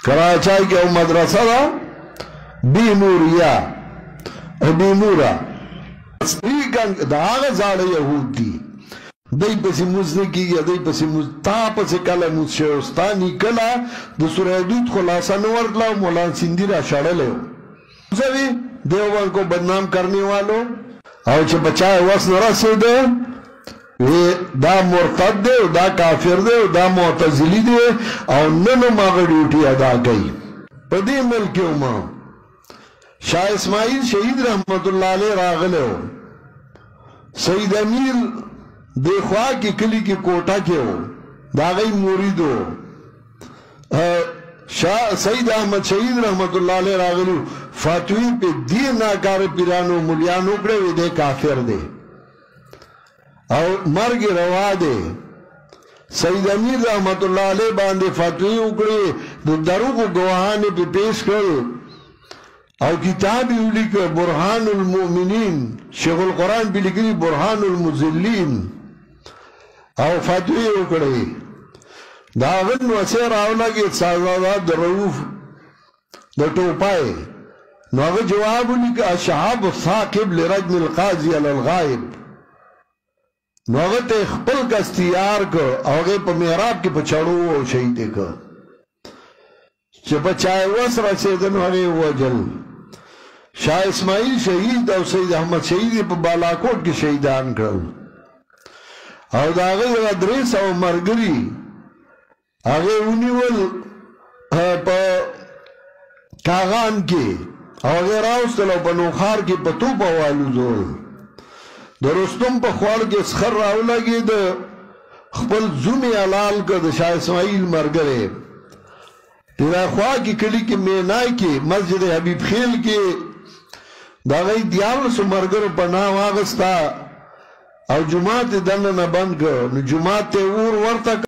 کراچای کې او مدرسه ده بیموریا بیمورا دا هغه زاړه یهود دي دای پسې موږ نه کېږي دای پسې موږ تا پسې کله موږ شوی ستا نیکله د سوره حدود خلاصه نه ورتله او مولانا سندي را شړلی و زوی دیوبند کو بدنام کرنے والو او چې بچای وس نه رسېده دا مرتد دی دا کافر دی دا معتزلی دی او نن ماغه ډیوټي ادا کوي په دې ملک کې ما شاه اسماعیل شهید رحمت الله علیه راغله سید امیر دیخوا کی کلی کی کوټه کې و دا غي مریدو شاه سید احمد شهید رحمت الله علیه راغلو فاتوی په دې ناکار پیرانو مليانو کړو دې کافر دی او مرګ روا دی سید امیر رحمت الله علیه باندې فاتوی وکړي د دروغ گواهان په پیش کړ او کتاب ولیک برهان المؤمنین شیخ القرآن په لیکلي برهان المذلین او فاتوی وکړي دا ون وسیر راولګي سازا د رؤوف د ټوپای نو هغه جواب ولیک اشعاب ثاقب لرجم القاضي على الغائب نو هغه ته خپل کستیار کو هغه په محراب کې پچړو او شهید کو چې بچای وس رسیدنو هغه وجل شاه اسماعیل شهید او سید احمد شهید په بالاکوټ کې شهیدان کړل او دا هغه ادریس او مرګري هغه ونیول په کاغان کې هغه راوستل په نوخار کې په توپ والو زول د رستم په خوړ کې سخر راولګي د خپل زومي حلال کو د شاه اسماعیل مرګره دا خوا کې کلی کې مینای کې مسجد حبیب خیل کې دا غي دیال سمرګر په نام واغستا او جمعه دنه نه بند کړ نو جمعه ته ور ورته